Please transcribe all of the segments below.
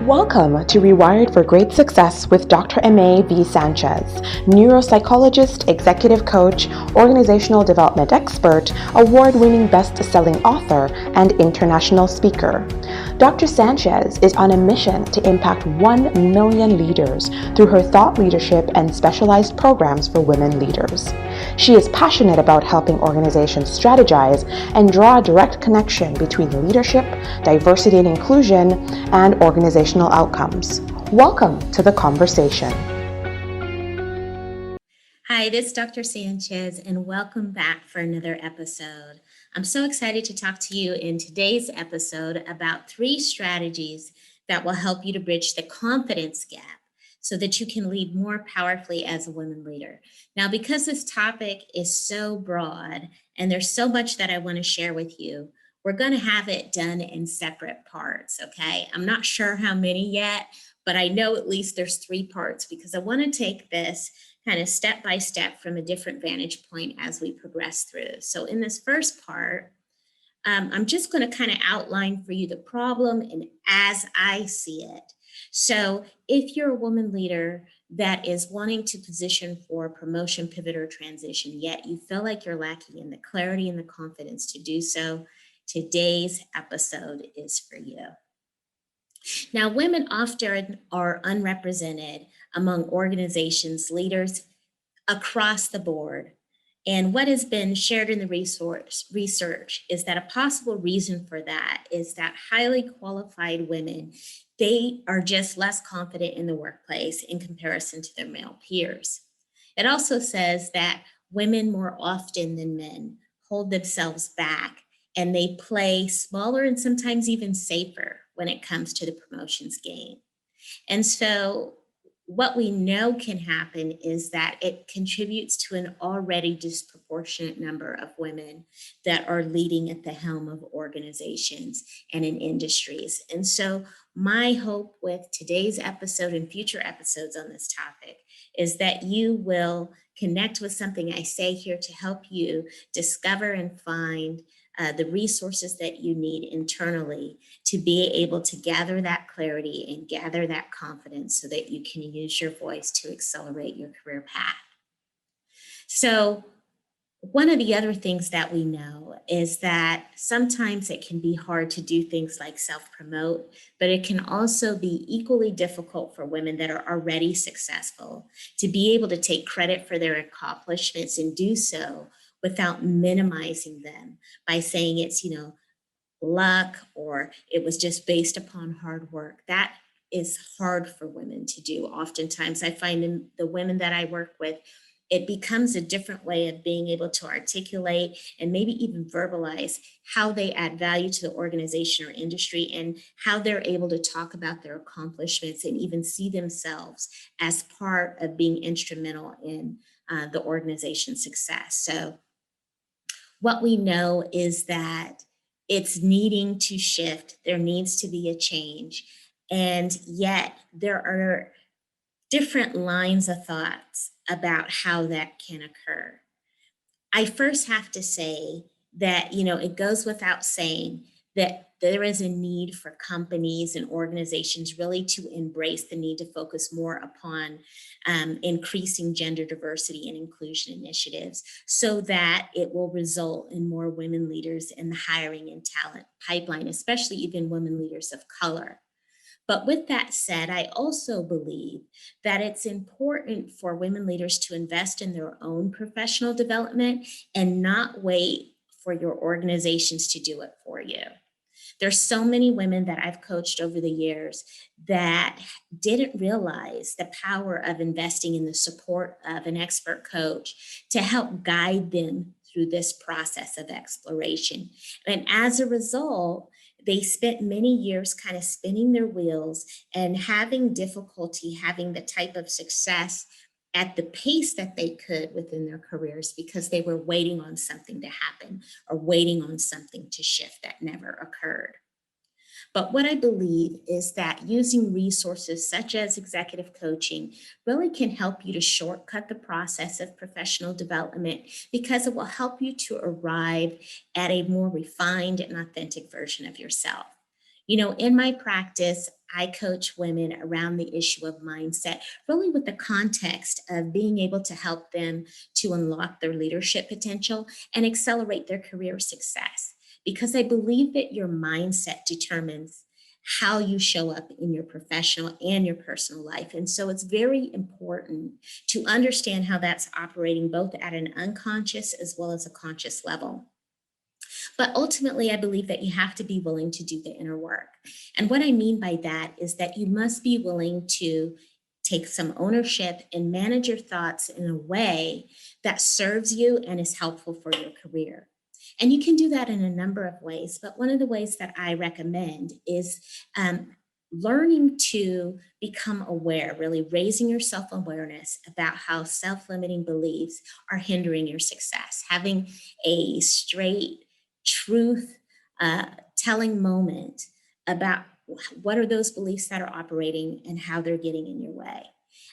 Welcome to Rewired for Great Success with Dr. Aimee Sanchez, neuropsychologist, executive coach, organizational development expert, award-winning best-selling author, and international speaker. Dr. Sanchez is on a mission to impact 1 million leaders through her thought leadership and specialized programs for women leaders. She is passionate about helping organizations strategize and draw a direct connection between leadership, diversity and inclusion, and organizational outcomes. Welcome to the conversation. Hi, this is Dr. Sanchez, and welcome back for another episode. I'm so excited to talk to you in today's episode about 3 strategies that will help you to bridge the confidence gap so that you can lead more powerfully as a women leader. Now, because this topic is so broad and there's so much that I want to share with you, we're going to have it done in separate parts, okay? I'm not sure how many yet, but I know at least there's 3 parts because I want to take this kind of step by step from a different vantage point as we progress through. So in this first part, I'm just going to kind of outline for you the problem and as I see it. So if you're a woman leader that is wanting to position for promotion, pivot, or transition, yet you feel like you're lacking in the clarity and the confidence to do so, today's episode is for you. Now, women often are unrepresented among organizations, leaders across the board. And what has been shared in the research is that a possible reason for that is that highly qualified women, they are just less confident in the workplace in comparison to their male peers. It also says that women more often than men hold themselves back and they play smaller and sometimes even safer when it comes to the promotions game. And so, what we know can happen is that it contributes to an already disproportionate number of women that are leading at the helm of organizations and in industries. And so, my hope with today's episode and future episodes on this topic is that you will connect with something I say here to help you discover and find the resources that you need internally to be able to gather that clarity and gather that confidence so that you can use your voice to accelerate your career path. So, one of the other things that we know is that sometimes it can be hard to do things like self promote, but it can also be equally difficult for women that are already successful to be able to take credit for their accomplishments and do so without minimizing them by saying it's, luck or it was just based upon hard work. That is hard for women to do. Oftentimes, I find in the women that I work with, it becomes a different way of being able to articulate and maybe even verbalize how they add value to the organization or industry and how they're able to talk about their accomplishments and even see themselves as part of being instrumental in the organization's success. So, what we know is that it's needing to shift. There needs to be a change. And yet, there are different lines of thoughts about how that can occur. I first have to say that, it goes without saying that there is a need for companies and organizations really to embrace the need to focus more upon increasing gender diversity and inclusion initiatives so that it will result in more women leaders in the hiring and talent pipeline, especially even women leaders of color. But with that said, I also believe that it's important for women leaders to invest in their own professional development and not wait for your organizations to do it for you. There's so many women that I've coached over the years that didn't realize the power of investing in the support of an expert coach to help guide them through this process of exploration. And as a result, they spent many years kind of spinning their wheels and having difficulty having the type of success at the pace that they could within their careers because they were waiting on something to happen or waiting on something to shift that never occurred. But what I believe is that using resources such as executive coaching really can help you to shortcut the process of professional development because it will help you to arrive at a more refined and authentic version of yourself. In my practice, I coach women around the issue of mindset, really with the context of being able to help them to unlock their leadership potential and accelerate their career success. Because I believe that your mindset determines how you show up in your professional and your personal life. And so it's very important to understand how that's operating both at an unconscious as well as a conscious level. But ultimately, I believe that you have to be willing to do the inner work. And what I mean by that is that you must be willing to take some ownership and manage your thoughts in a way that serves you and is helpful for your career. And you can do that in a number of ways, but one of the ways that I recommend is learning to become aware, really raising your self awareness about how self limiting beliefs are hindering your success, having a straight, truth telling moment about what are those beliefs that are operating and how they're getting in your way.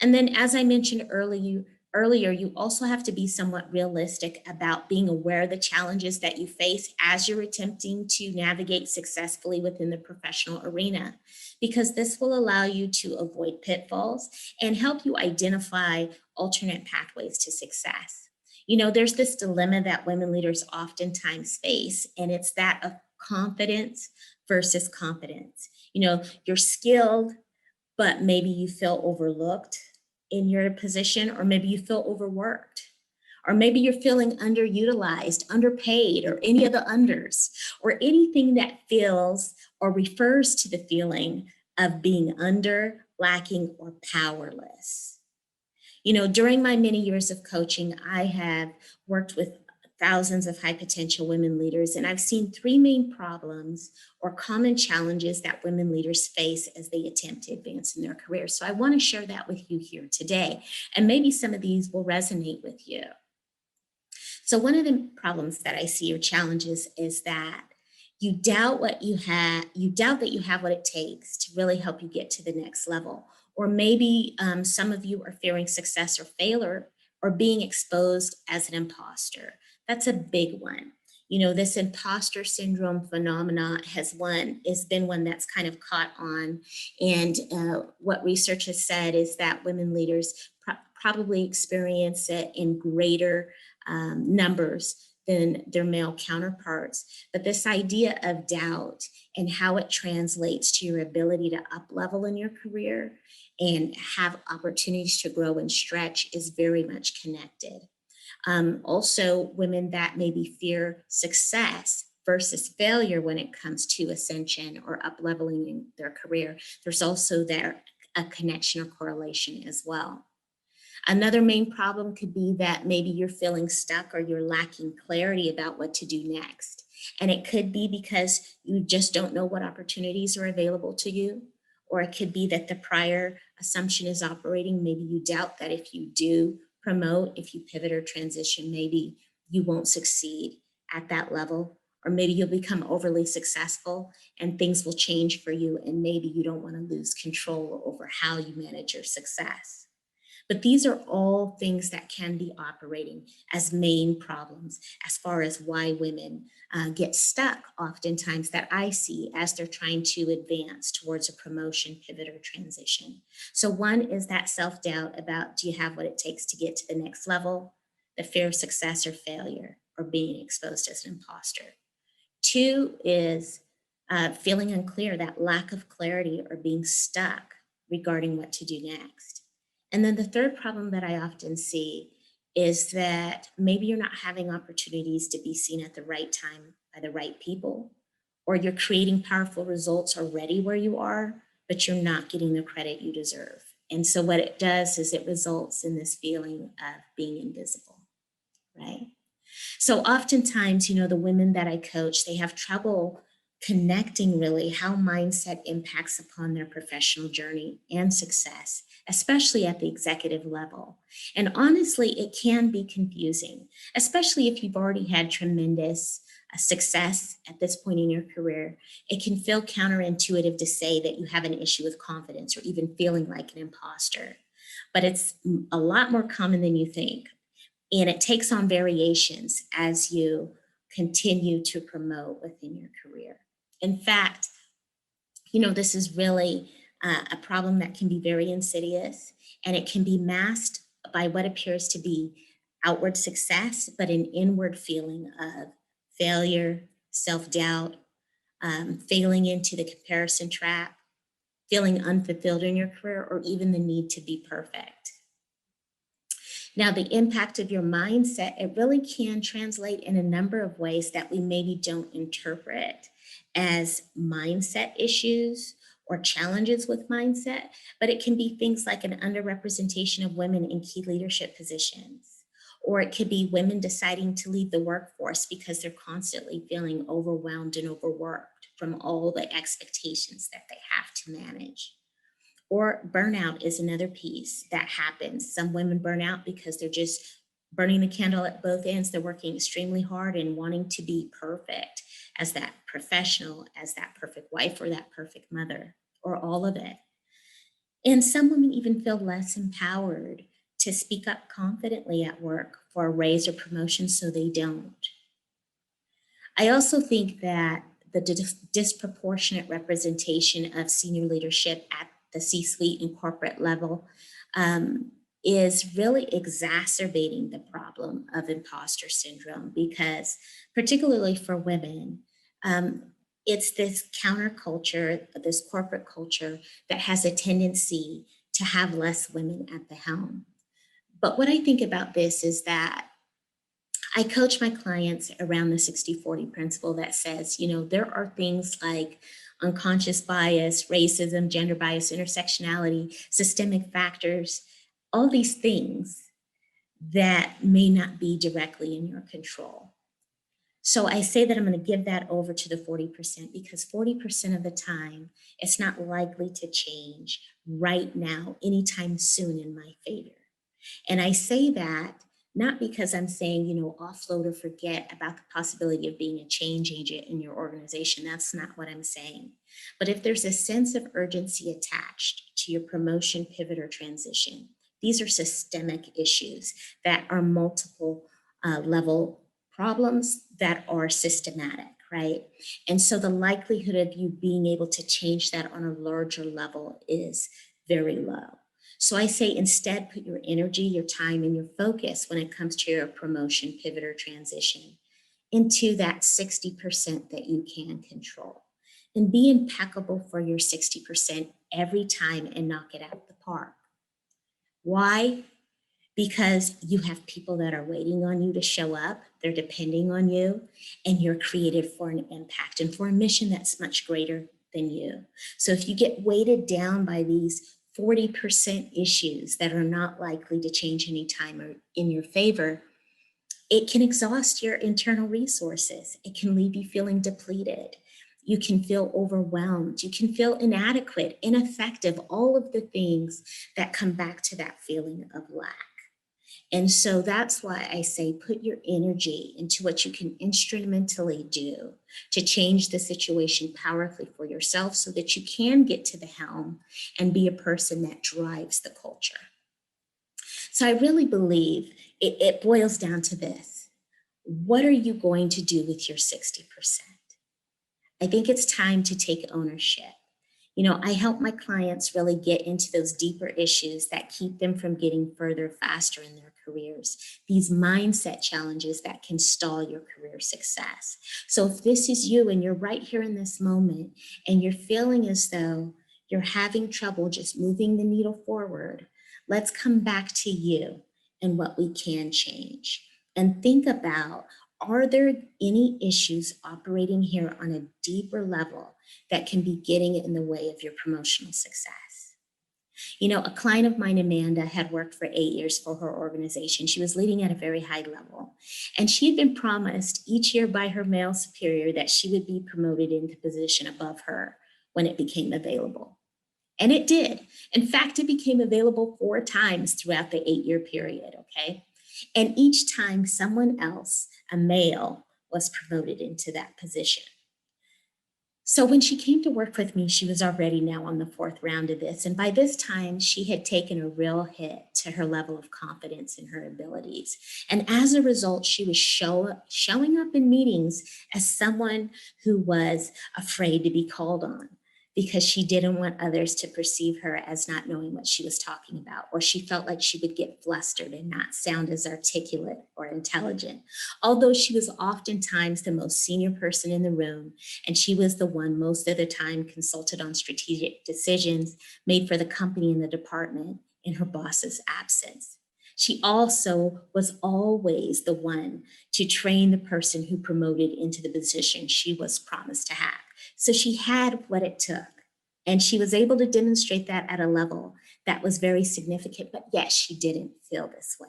And then, as I mentioned earlier, you also have to be somewhat realistic about being aware of the challenges that you face as you're attempting to navigate successfully within the professional arena, because this will allow you to avoid pitfalls and help you identify alternate pathways to success. You know, there's this dilemma that women leaders oftentimes face, and it's that of confidence versus competence. You know, you're skilled, but maybe you feel overlooked in your position, or maybe you feel overworked, or maybe you're feeling underutilized, underpaid, or any of the unders, or anything that feels or refers to the feeling of being under, lacking, or powerless. You know, during my many years of coaching, I have worked with thousands of high potential women leaders, and I've seen three main problems or common challenges that women leaders face as they attempt to advance in their careers. So I want to share that with you here today, and maybe some of these will resonate with you. So one of the problems that I see or challenges is that you doubt that you have what it takes to really help you get to the next level. Or maybe some of you are fearing success or failure or being exposed as an imposter. That's a big one. You know, this imposter syndrome phenomena has been one that's kind of caught on. And what research has said is that women leaders probably experience it in greater numbers than their male counterparts. But this idea of doubt and how it translates to your ability to up level in your career and have opportunities to grow and stretch is very much connected. Also, women that maybe fear success versus failure when it comes to ascension or up leveling in their career, there's also there a connection or correlation as well. Another main problem could be that maybe you're feeling stuck or you're lacking clarity about what to do next. And it could be because you just don't know what opportunities are available to you. Or it could be that the prior assumption is operating. Maybe you doubt that if you do promote, if you pivot or transition, maybe you won't succeed at that level. Or maybe you'll become overly successful and things will change for you. And maybe you don't want to lose control over how you manage your success. But these are all things that can be operating as main problems as far as why women get stuck oftentimes that I see as they're trying to advance towards a promotion, pivot, or transition. So one is that self-doubt about, do you have what it takes to get to the next level? The fear of success or failure or being exposed as an imposter. Two is feeling unclear, that lack of clarity or being stuck regarding what to do next. And then the third problem that I often see is that maybe you're not having opportunities to be seen at the right time by the right people, or you're creating powerful results already where you are, but you're not getting the credit you deserve. And so what it does is it results in this feeling of being invisible, right? So oftentimes, you know, the women that I coach, they have trouble connecting really how mindset impacts upon their professional journey and success, especially at the executive level. And honestly, it can be confusing, especially if you've already had tremendous success at this point in your career. It can feel counterintuitive to say that you have an issue with confidence or even feeling like an imposter. But it's a lot more common than you think. And it takes on variations as you continue to promote within your career. In fact, you know, this is really a problem that can be very insidious, and it can be masked by what appears to be outward success, but an inward feeling of failure, self doubt, failing into the comparison trap, feeling unfulfilled in your career, or even the need to be perfect. Now, the impact of your mindset, it really can translate in a number of ways that we maybe don't interpret as mindset issues or challenges with mindset, but it can be things like an underrepresentation of women in key leadership positions. Or it could be women deciding to leave the workforce because they're constantly feeling overwhelmed and overworked from all the expectations that they have to manage. Or burnout is another piece that happens. Some women burn out because they're just burning the candle at both ends. They're working extremely hard and wanting to be perfect as that professional, as that perfect wife, or that perfect mother, or all of it. And some women even feel less empowered to speak up confidently at work for a raise or promotion, so they don't. I also think that the disproportionate representation of senior leadership at the C suite and corporate level um, is really exacerbating the problem of imposter syndrome because, particularly for women, um, it's this counterculture, this corporate culture that has a tendency to have less women at the helm. But what I think about this is that I coach my clients around the 60/40 principle that says, there are things like unconscious bias, racism, gender bias, intersectionality, systemic factors, all these things that may not be directly in your control. So I say that I'm going to give that over to the 40% because 40% of the time, it's not likely to change right now, anytime soon in my favor. And I say that not because I'm saying, offload or forget about the possibility of being a change agent in your organization. That's not what I'm saying. But if there's a sense of urgency attached to your promotion, pivot, or transition, these are systemic issues that are multiple level problems that are systematic, right? And so the likelihood of you being able to change that on a larger level is very low. So I say instead put your energy, your time, and your focus when it comes to your promotion, pivot, or transition into that 60% that you can control. And be impeccable for your 60% every time and knock it out of the park. Why? Because you have people that are waiting on you to show up, they're depending on you, and you're created for an impact and for a mission that's much greater than you. So if you get weighted down by these 40% issues that are not likely to change anytime or in your favor, it can exhaust your internal resources. It can leave you feeling depleted. You can feel overwhelmed. You can feel inadequate, ineffective, all of the things that come back to that feeling of lack. And so that's why I say put your energy into what you can instrumentally do to change the situation powerfully for yourself so that you can get to the helm and be a person that drives the culture. So I really believe it boils down to this. What are you going to do with your 60%? I think it's time to take ownership. I help my clients really get into those deeper issues that keep them from getting further faster in their careers, these mindset challenges that can stall your career success. So if this is you and you're right here in this moment and you're feeling as though you're having trouble just moving the needle forward, let's come back to you and what we can change. And think about, are there any issues operating here on a deeper level that can be getting in the way of your promotional success? A client of mine, Amanda, had worked for 8 years for her organization. She was leading at a very high level. And she had been promised each year by her male superior that she would be promoted into position above her when it became available. And it did. In fact, it became available 4 times throughout the 8-year period, okay? And each time someone else, a male, was promoted into that position. So when she came to work with me, she was already now on the 4th round of this. And by this time, she had taken a real hit to her level of confidence in her abilities. And as a result, she was showing up in meetings as someone who was afraid to be called on. because she didn't want others to perceive her as not knowing what she was talking about, or she felt like she would get flustered and not sound as articulate or intelligent. Although she was oftentimes the most senior person in the room, and she was the one most of the time consulted on strategic decisions made for the company and the department in her boss's absence. She also was always the one to train the person who promoted into the position she was promised to have. So she had what it took. And she was able to demonstrate that at a level that was very significant, but yet she didn't feel this way.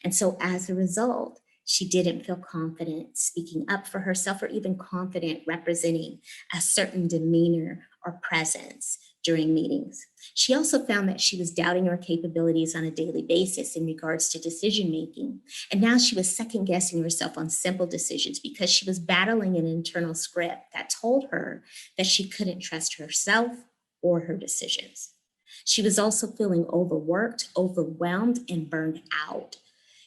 And so as a result, she didn't feel confident speaking up for herself or even confident representing a certain demeanor or presence during meetings. She also found that she was doubting her capabilities on a daily basis in regards to decision making. And now she was second guessing herself on simple decisions because she was battling an internal script that told her that she couldn't trust herself or her decisions. She was also feeling overworked, overwhelmed, and burned out.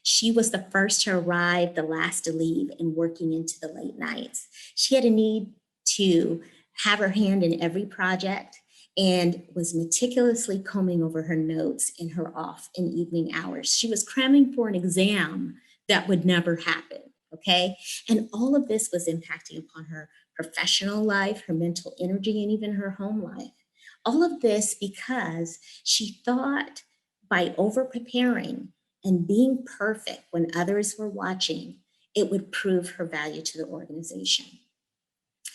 She was the first to arrive, the last to leave, and working into the late nights. She had a need to have her hand in every project and was meticulously combing over her notes in her off and evening hours. She was cramming for an exam that would never happen, okay? And all of this was impacting upon her professional life, her mental energy, and even her home life. All of this because she thought by over preparing and being perfect when others were watching, it would prove her value to the organization.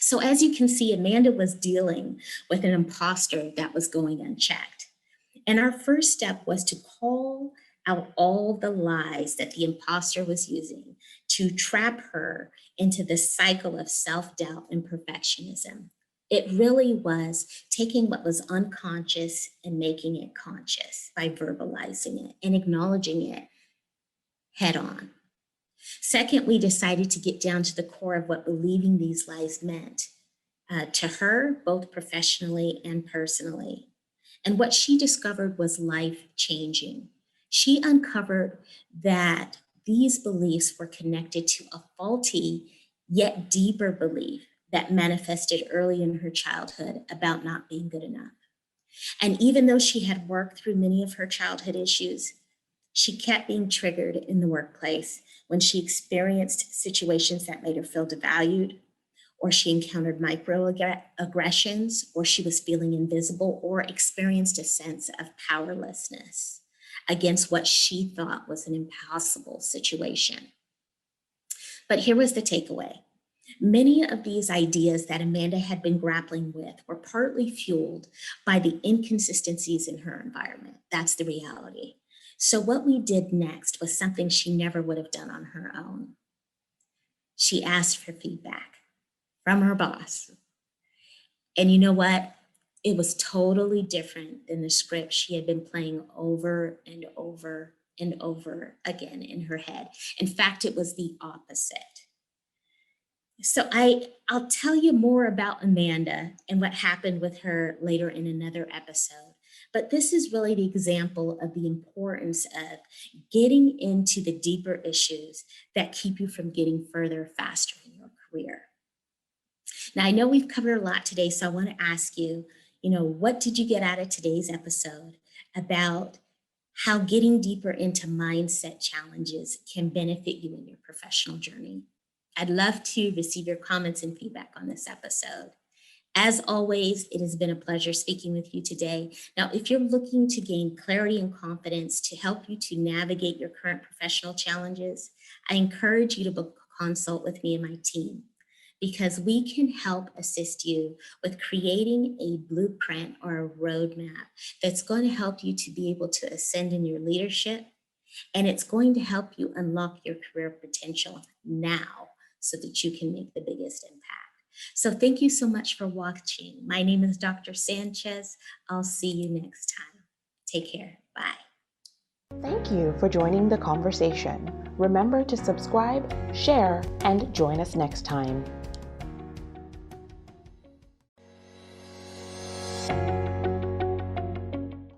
So as you can see, Amanda was dealing with an imposter that was going unchecked. And our first step was to call out all the lies that the imposter was using to trap her into this cycle of self-doubt and perfectionism. It really was taking what was unconscious and making it conscious by verbalizing it and acknowledging it head on. Second, we decided to get down to the core of what believing these lies meant to her, both professionally and personally. And what she discovered was life changing. She uncovered that these beliefs were connected to a faulty yet deeper belief that manifested early in her childhood about not being good enough. And even though she had worked through many of her childhood issues, she kept being triggered in the workplace when she experienced situations that made her feel devalued, or she encountered microaggressions, or she was feeling invisible, or experienced a sense of powerlessness against what she thought was an impossible situation. But here was the takeaway. Many of these ideas that Amanda had been grappling with were partly fueled by the inconsistencies in her environment. That's the reality. So what we did next was something she never would have done on her own. She asked for feedback from her boss. And you know what? It was totally different than the script she had been playing over and over and over again in her head. In fact, it was the opposite. So I'll tell you more about Amanda and what happened with her later in another episode. But this is really the example of the importance of getting into the deeper issues that keep you from getting further faster in your career. Now, I know we've covered a lot today, so I want to ask you, what did you get out of today's episode about how getting deeper into mindset challenges can benefit you in your professional journey? I'd love to receive your comments and feedback on this episode. As always, it has been a pleasure speaking with you today. Now, if you're looking to gain clarity and confidence to help you to navigate your current professional challenges, I encourage you to book a consult with me and my team, because we can help assist you with creating a blueprint or a roadmap that's going to help you to be able to ascend in your leadership, and it's going to help you unlock your career potential now so that you can make the biggest impact. So thank you so much for watching. My name is Dr. Sanchez. I'll see you next time. Take care. Bye. Thank you for joining the conversation. Remember to subscribe, share, and join us next time.